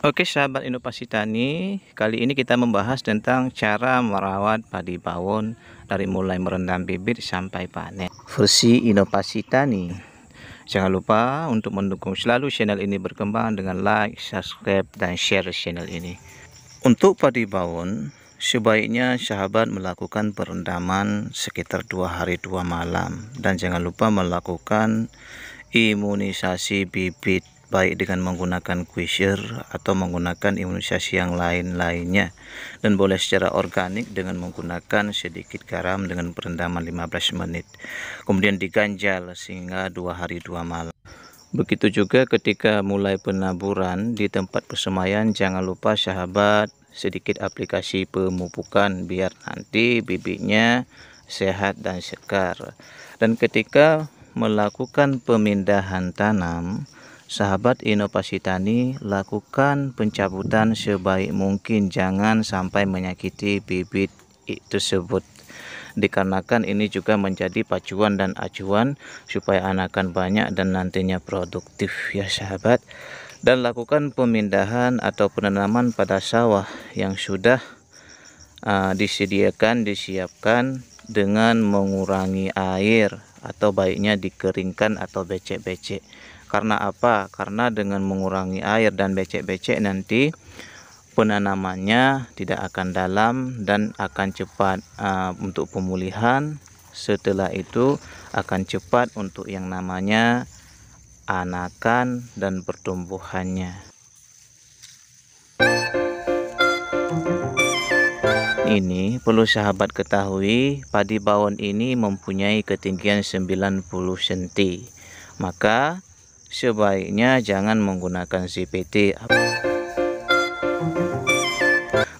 Oke sahabat inovasi tani, kali ini kita membahas tentang cara merawat padi bawon dari mulai merendam bibit sampai panen. Versi inovasi tani. Jangan lupa untuk mendukung selalu channel ini berkembang dengan like, subscribe, dan share channel ini. Untuk padi bawon, sebaiknya sahabat melakukan perendaman sekitar 2 hari 2 malam. Dan jangan lupa melakukan imunisasi bibit, baik dengan menggunakan quasher atau menggunakan imunisasi yang lainnya, dan boleh secara organik dengan menggunakan sedikit garam dengan perendaman 15 menit, kemudian diganjal sehingga 2 hari 2 malam. Begitu juga ketika mulai penaburan di tempat persemaian, jangan lupa sahabat sedikit aplikasi pemupukan biar nanti bibitnya sehat dan segar. Dan ketika melakukan pemindahan tanam, sahabat inovasi tani lakukan pencabutan sebaik mungkin, jangan sampai menyakiti bibit tersebut, dikarenakan ini juga menjadi pacuan dan acuan supaya anakan banyak dan nantinya produktif ya sahabat. Dan lakukan pemindahan atau penanaman pada sawah yang sudah disiapkan dengan mengurangi air, atau baiknya dikeringkan atau becek-becek. Karena apa? Karena dengan mengurangi air dan becek-becek nanti penanamannya tidak akan dalam dan akan cepat untuk pemulihan. Setelah itu akan cepat untuk yang namanya anakan dan pertumbuhannya. Ini perlu sahabat ketahui, padi bawon ini mempunyai ketinggian 90 cm. Maka sebaiknya jangan menggunakan CPT.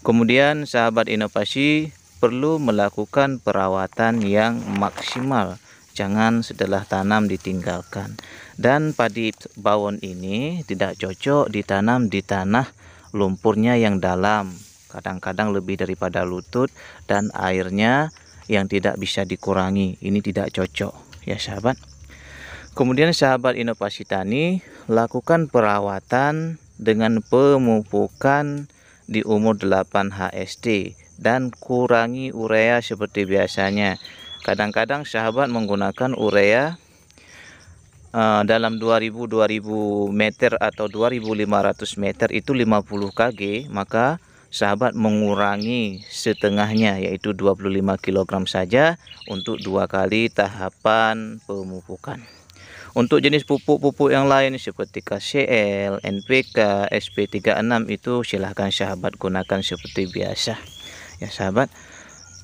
Kemudian sahabat inovasi perlu melakukan perawatan yang maksimal. Jangan setelah tanam ditinggalkan. Dan padi bawon ini tidak cocok ditanam di tanah lumpurnya yang dalam, kadang-kadang lebih daripada lutut, dan airnya yang tidak bisa dikurangi. Ini tidak cocok ya sahabat. Kemudian sahabat inovasi tani, lakukan perawatan dengan pemupukan di umur 8 HST dan kurangi urea seperti biasanya. Kadang-kadang sahabat menggunakan urea dalam 2000 meter atau 2500 meter itu 50 kg, maka sahabat mengurangi setengahnya, yaitu 25 kg saja untuk 2 kali tahapan pemupukan. Untuk jenis pupuk-pupuk yang lain seperti KCL, NPK, SP36 itu silahkan sahabat gunakan seperti biasa ya sahabat.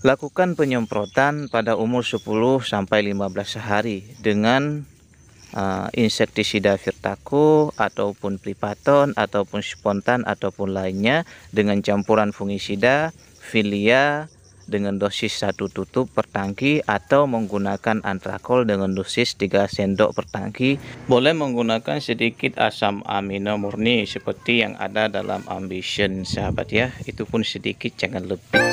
Lakukan penyemprotan pada umur 10 sampai 15 hari dengan insektisida Virtaco ataupun Pripaton ataupun spontan ataupun lainnya, dengan campuran fungisida Filia dengan dosis 1 tutup per tangki, atau menggunakan antrakol dengan dosis 3 sendok per tangki. Boleh menggunakan sedikit asam amino murni seperti yang ada dalam Ambition sahabat ya, itu pun sedikit, jangan lebih.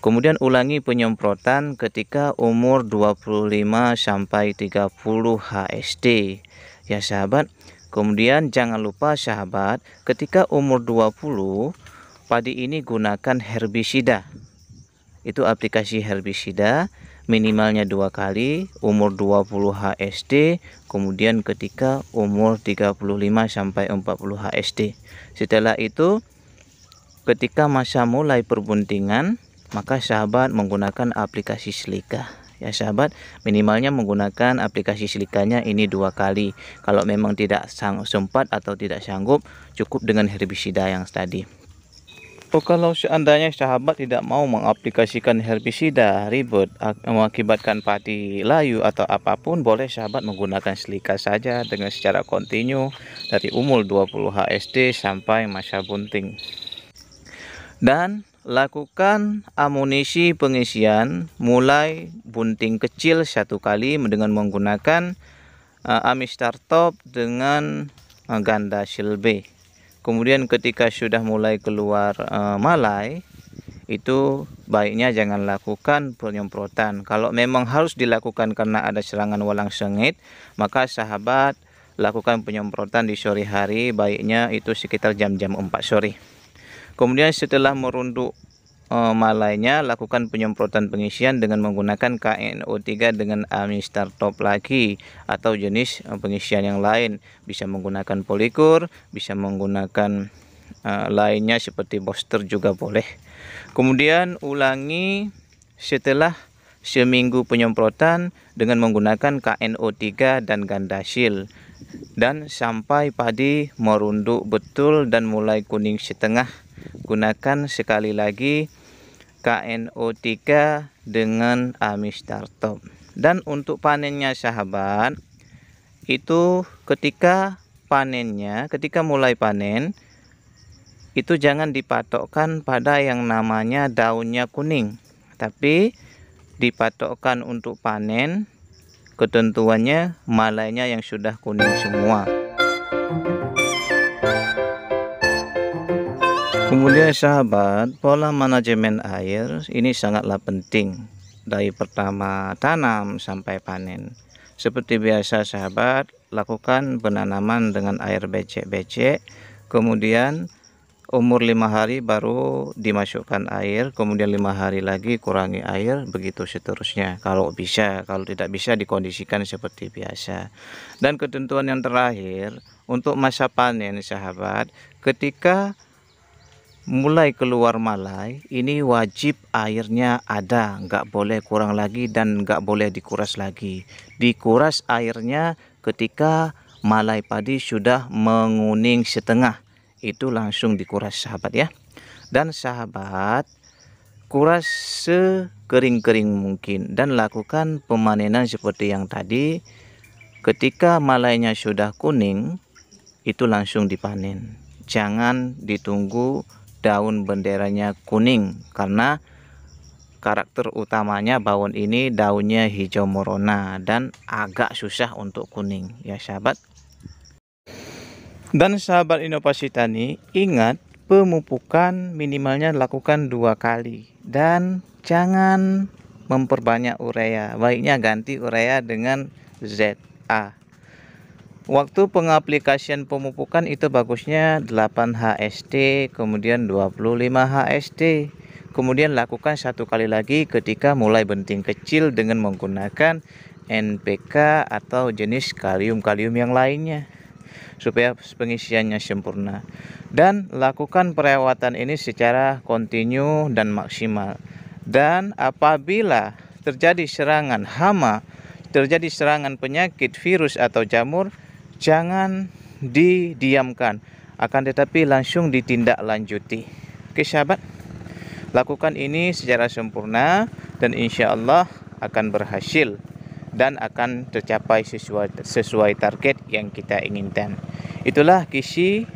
Kemudian ulangi penyemprotan ketika umur 25 sampai 30 HST ya sahabat. Kemudian jangan lupa sahabat, ketika umur 20 padi ini gunakan herbisida. Itu aplikasi herbisida minimalnya 2 kali umur 20 HST, kemudian ketika umur 35 sampai 40 HST. Setelah itu ketika masa mulai perbuntingan, maka sahabat menggunakan aplikasi silika ya sahabat. Minimalnya menggunakan aplikasi silikanya ini 2 kali. Kalau memang tidak sempat atau tidak sanggup, cukup dengan herbisida yang tadi. Kalau seandainya sahabat tidak mau mengaplikasikan herbisida, ribet, mengakibatkan padi layu atau apapun, boleh sahabat menggunakan silika saja dengan secara kontinu dari umur 20 HST sampai masa bunting. Dan lakukan amunisi pengisian mulai bunting kecil 1 kali dengan menggunakan Amistar Top dengan ganda silbe. Kemudian ketika sudah mulai keluar malai, itu baiknya jangan lakukan penyemprotan. Kalau memang harus dilakukan karena ada serangan walang sengit, maka sahabat lakukan penyemprotan di sore hari, baiknya itu sekitar jam-jam 4 sore. Kemudian setelah merunduk malainya, lakukan penyemprotan pengisian dengan menggunakan KNO3 dengan Amistar Top lagi atau jenis pengisian yang lain. Bisa menggunakan polikur, bisa menggunakan lainnya seperti booster juga boleh. Kemudian ulangi setelah seminggu penyemprotan dengan menggunakan KNO3 dan Gandasil, dan sampai padi merunduk betul dan mulai kuning setengah, gunakan sekali lagi KNO3 dengan Amistar Top. Dan untuk panennya sahabat, itu ketika mulai panen, itu jangan dipatokkan pada yang namanya daunnya kuning, tapi dipatokkan untuk panen, ketentuannya malainya yang sudah kuning semua. Kemudian sahabat, pola manajemen air ini sangatlah penting dari pertama tanam sampai panen. Seperti biasa sahabat, lakukan penanaman dengan air becek-becek, kemudian umur 5 hari baru dimasukkan air, kemudian 5 hari lagi kurangi air, begitu seterusnya kalau bisa. Kalau tidak bisa dikondisikan seperti biasa. Dan ketentuan yang terakhir untuk masa panen sahabat, ketika mulai keluar malai, ini wajib airnya ada, nggak boleh kurang lagi dan nggak boleh dikuras lagi. Dikuras airnya ketika malai padi sudah menguning setengah, itu langsung dikuras sahabat ya. Dan sahabat, kuras sekering-kering mungkin dan lakukan pemanenan seperti yang tadi. Ketika malainya sudah kuning, itu langsung dipanen. Jangan ditunggu daun benderanya kuning, karena karakter utamanya bawon ini daunnya hijau morona dan agak susah untuk kuning ya sahabat. Dan sahabat inovasi tani, ingat pemupukan minimalnya lakukan 2 kali dan jangan memperbanyak urea, baiknya ganti urea dengan ZA. Waktu pengaplikasian pemupukan itu bagusnya 8 HST, kemudian 25 HST. Kemudian lakukan 1 kali lagi ketika mulai benting kecil dengan menggunakan NPK atau jenis kalium-kalium yang lainnya, supaya pengisiannya sempurna. Dan lakukan perawatan ini secara kontinu dan maksimal. Dan apabila terjadi serangan hama, terjadi serangan penyakit, virus atau jamur, jangan didiamkan, akan tetapi langsung ditindaklanjuti. Oke sahabat, lakukan ini secara sempurna dan insya Allah akan berhasil dan akan tercapai sesuai target yang kita inginkan. Itulah kisi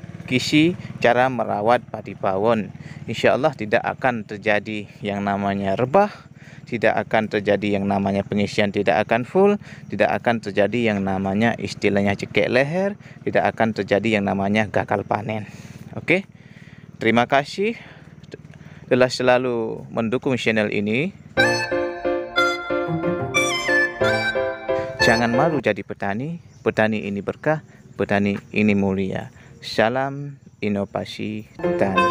cara merawat padi pawon. Insya Allah tidak akan terjadi yang namanya rebah, tidak akan terjadi yang namanya pengisian tidak akan full, tidak akan terjadi yang namanya istilahnya cekek leher, tidak akan terjadi yang namanya gagal panen. Oke, terima kasih telah selalu mendukung channel ini. Jangan malu jadi petani, petani ini berkah, petani ini mulia. Salam inovasi tani.